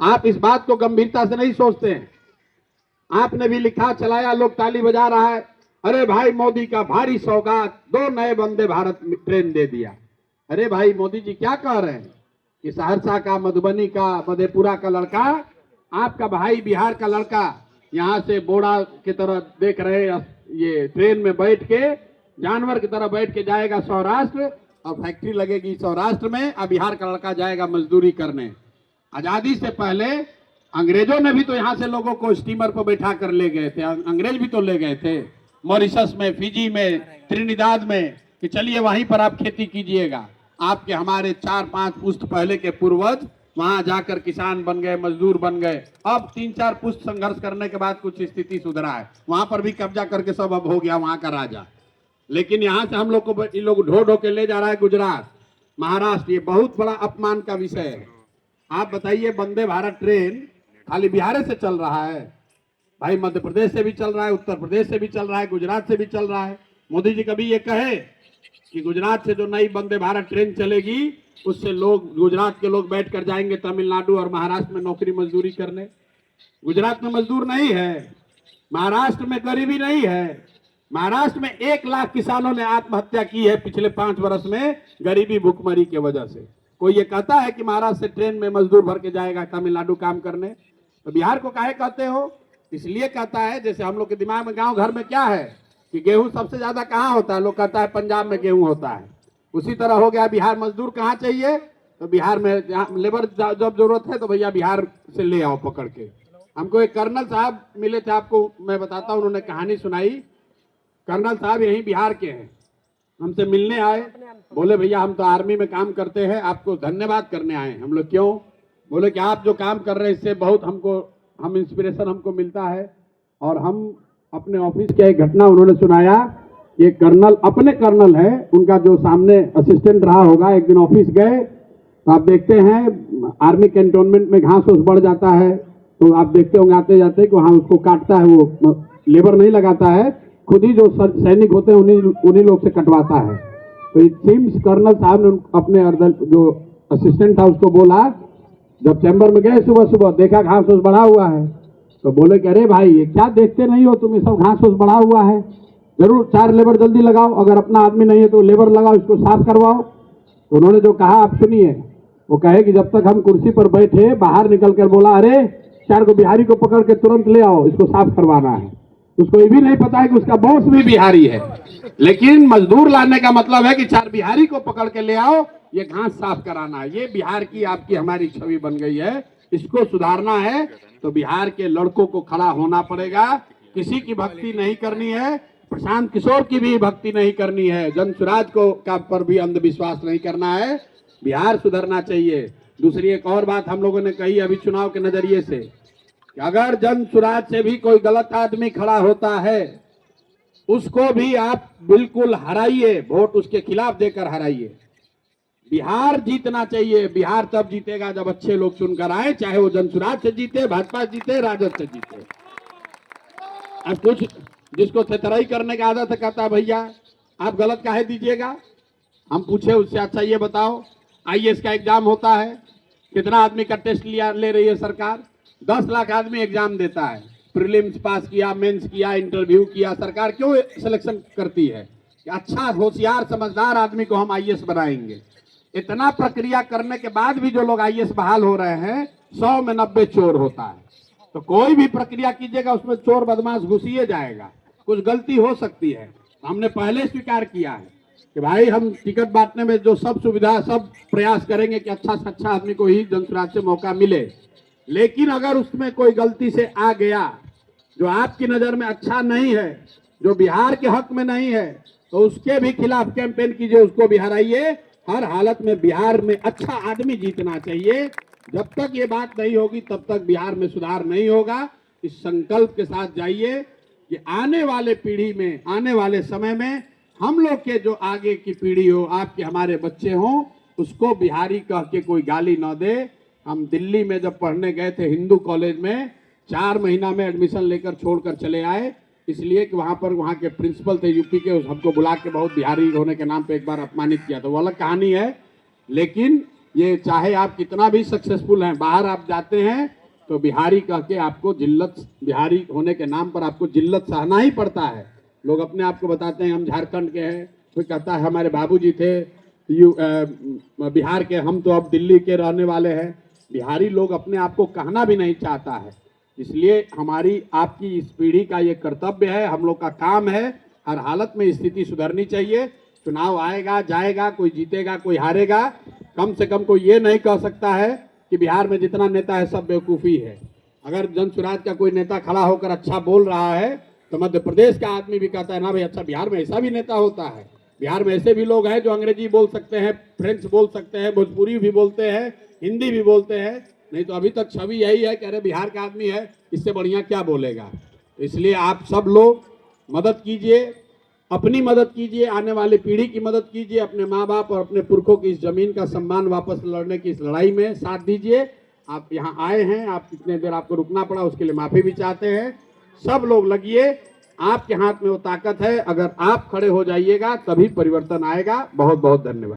आप इस बात को गंभीरता से नहीं सोचते हैं। आपने भी लिखा, चलाया, लोग ताली बजा रहा है, अरे भाई मोदी का भारी सौगात, 2 नए वंदे भारत ट्रेन दे दिया। अरे भाई मोदी जी क्या कह रहे हैं कि सहरसा का, मधुबनी का, मधेपुरा का लड़का, आपका भाई बिहार का लड़का यहाँ से बोड़ा की तरह देख रहे ये ट्रेन में बैठ के, जानवर की तरह बैठ के जाएगा सौराष्ट्र, और फैक्ट्री लगेगी सौराष्ट्र में, और बिहार का लड़का जाएगा मजदूरी करने। आजादी से पहले अंग्रेजों ने भी तो यहाँ से लोगों को स्टीमर पर बैठा कर ले गए थे, अंग्रेज भी तो ले गए थे मॉरिशस में, फिजी में, त्रिनिदाद में, कि चलिए वहीं पर आप खेती कीजिएगा। आपके हमारे 4-5 पुश्त पहले के पूर्वज वहां जाकर किसान बन गए, मजदूर बन गए। अब 3-4 पुश्त संघर्ष करने के बाद कुछ स्थिति सुधरा है, वहां पर भी कब्जा करके सब अब हो गया वहां का राजा। लेकिन यहाँ से हम लोग को इन लोग ढो ढो के ले जा रहा है गुजरात, महाराष्ट्र। ये बहुत बड़ा अपमान का विषय है। आप बताइए, वंदे भारत ट्रेन खाली बिहार से चल रहा है भाई, मध्य प्रदेश से भी चल रहा है, उत्तर प्रदेश से भी चल रहा है, गुजरात से भी चल रहा है। मोदी जी कभी ये कहे कि गुजरात से जो नई वंदे भारत ट्रेन चलेगी उससे लोग, गुजरात के लोग बैठ कर जाएंगे तमिलनाडु और महाराष्ट्र में नौकरी मजदूरी करने? गुजरात में मजदूर नहीं है, महाराष्ट्र में गरीबी नहीं है। महाराष्ट्र में 1 लाख किसानों ने आत्महत्या की है पिछले 5 वर्ष में, गरीबी भूखमरी की वजह से। कोई ये कहता है कि महाराष्ट्र से ट्रेन में मजदूर भर के जाएगा तमिलनाडु काम करने? तो बिहार को काहे कहते हो? इसलिए कहता है, जैसे हम लोग के दिमाग में गांव घर में क्या है कि गेहूं सबसे ज्यादा कहाँ होता है, लोग कहता है पंजाब में गेहूं होता है। उसी तरह हो गया बिहार, मजदूर कहाँ चाहिए तो बिहार में, लेबर जब जरूरत है तो भैया बिहार से ले आओ पकड़ के। हमको एक कर्नल साहब मिले थे, आपको मैं बताता हूँ, उन्होंने कहानी सुनाई। कर्नल साहब यहीं बिहार के हैं, हमसे मिलने आए, बोले भैया हम तो आर्मी में काम करते हैं, आपको धन्यवाद करने आए। हम लोग क्यों? बोले कि आप जो काम कर रहे हैं इससे बहुत हम इंस्पिरेशन हमको मिलता है। और हम अपने ऑफिस की एक घटना उन्होंने सुनाया। ये कर्नल, अपने कर्नल है, उनका जो सामने असिस्टेंट रहा होगा, एक दिन ऑफिस गए तो आप देखते हैं आर्मी कैंटोनमेंट में घास फूस बढ़ जाता है, तो आप देखते होंगे आते जाते कि वहां उसको काटता है, वो लेबर नहीं लगाता है, खुद ही जो सैनिक होते हैं उन्हीं लोग से कटवाता है। तो चीम्स कर्नल साहब ने अपने जो असिस्टेंट था उसको बोला, जब चैम्बर में गए सुबह सुबह, देखा घास फूस बढ़ा हुआ है, तो बोले कि अरे भाई ये क्या देखते नहीं हो तुम, ये सब घास फूस बढ़ा हुआ है, जरूर 4 लेबर जल्दी लगाओ, अगर अपना आदमी नहीं है तो लेबर लगाओ, इसको साफ करवाओ। तो उन्होंने जो कहा आप सुनिए, वो कहे कि जब तक हम कुर्सी पर बैठे, बाहर निकल कर बोला, अरे 4 को बिहारी को पकड़ के तुरंत ले आओ, इसको साफ करवाना है। उसको ये भी नहीं पता है कि उसका बॉस भी बिहारी है, लेकिन मजदूर लाने का मतलब है कि 4 बिहारी को पकड़ के ले आओ, ये घास साफ कराना है। ये बिहार की आपकी हमारी छवि बन गई है, इसको सुधारना है तो बिहार के लड़कों को खड़ा होना पड़ेगा। किसी की भक्ति नहीं करनी है, प्रशांत किशोर की भी भक्ति नहीं करनी है, जन स्वराज को का पर भी अंधविश्वास नहीं करना है। बिहार सुधरना चाहिए। दूसरी एक और बात हम लोगों ने कही अभी चुनाव के नजरिए से, कि अगर जन स्वराज से भी कोई गलत आदमी खड़ा होता है, उसको भी आप बिल्कुल हराइए, वोट उसके खिलाफ देकर हराइए। बिहार जीतना चाहिए। बिहार तब जीतेगा जब अच्छे लोग चुनकर आए, चाहे वो जन स्वराज से जीते, भाजपा जीते, राजद से जीते। अब कुछ जिसको थेतराई करने की आदत है कहता है भैया आप गलत काहे दीजिएगा। हम पूछे उससे, अच्छा ये बताओ आईएएस का एग्जाम होता है, कितना आदमी का टेस्ट ले रही है सरकार? 10 लाख आदमी एग्जाम देता है, प्रीलिम्स पास किया, मेंस किया, इंटरव्यू किया, सरकार क्यों सिलेक्शन करती है कि अच्छा होशियार समझदार आदमी को हम आईएएस बनाएंगे। इतना प्रक्रिया करने के बाद भी जो लोग आईएएस बहाल हो रहे हैं, 100 में 90 चोर होता है। तो कोई भी प्रक्रिया कीजिएगा उसमें चोर बदमाश घुसिए जाएगा, कुछ गलती हो सकती है। हमने पहले स्वीकार किया है कि भाई हम टिकट बांटने में जो सब सुविधा, सब प्रयास करेंगे कि अच्छा से अच्छा आदमी को ही जनस्वराज से मौका मिले। लेकिन अगर उसमें कोई गलती से आ गया जो आपकी नजर में अच्छा नहीं है, जो बिहार के हक में नहीं है, तो उसके भी खिलाफ कैंपेन कीजिए, उसको भी हराइए। हर हालत में बिहार में अच्छा आदमी जीतना चाहिए। जब तक ये बात नहीं होगी तब तक बिहार में सुधार नहीं होगा। इस संकल्प के साथ जाइए कि आने वाले पीढ़ी में, आने वाले समय में हम लोग के जो आगे की पीढ़ी हो, आपके हमारे बच्चे हों, उसको बिहारी कह के कोई गाली न दे। हम दिल्ली में जब पढ़ने गए थे हिंदू कॉलेज में, 4 महीना में एडमिशन लेकर छोड़कर चले आए, इसलिए कि वहाँ पर वहाँ के प्रिंसिपल थे यूपी के, हमको बुला के बहुत बिहारी होने के नाम पे एक बार अपमानित किया था। वो अलग कहानी है, लेकिन ये चाहे आप कितना भी सक्सेसफुल हैं, बाहर आप जाते हैं तो बिहारी कह के आपको जिल्लत, बिहारी होने के नाम पर आपको जिल्लत सहना ही पड़ता है। लोग अपने आप को बताते हैं हम झारखंड के हैं, कोई कहता है हमारे बाबूजी थे बिहार के, हम तो अब दिल्ली के रहने वाले हैं। बिहारी लोग अपने आप को कहना भी नहीं चाहता है। इसलिए हमारी आपकी इस पीढ़ी का ये कर्तव्य है, हम लोग का काम है, हर हालत में स्थिति सुधरनी चाहिए। चुनाव आएगा जाएगा, कोई जीतेगा कोई हारेगा, कम से कम कोई ये नहीं कह सकता है कि बिहार में जितना नेता है सब बेवकूफ़ी है। अगर जन स्वराज का कोई नेता खड़ा होकर अच्छा बोल रहा है तो मध्य प्रदेश का आदमी भी कहता है ना भाई अच्छा, बिहार में ऐसा भी नेता होता है। बिहार में ऐसे भी लोग हैं जो अंग्रेजी बोल सकते हैं, फ्रेंच बोल सकते हैं, भोजपुरी भी बोलते हैं, हिंदी भी बोलते हैं। नहीं तो अभी तक छवि यही है कि अरे बिहार का आदमी है, इससे बढ़िया क्या बोलेगा। तो इसलिए आप सब लोग मदद कीजिए, अपनी मदद कीजिए, आने वाली पीढ़ी की मदद कीजिए, अपने माँ बाप और अपने पुरखों की इस जमीन का सम्मान वापस लड़ने की इस लड़ाई में साथ दीजिए। आप यहाँ आए हैं, आप कितने देर आपको रुकना पड़ा उसके लिए माफ़ी भी चाहते हैं। सब लोग लगिए, आपके हाथ में वो ताकत है, अगर आप खड़े हो जाइएगा तभी परिवर्तन आएगा। बहुत बहुत धन्यवाद।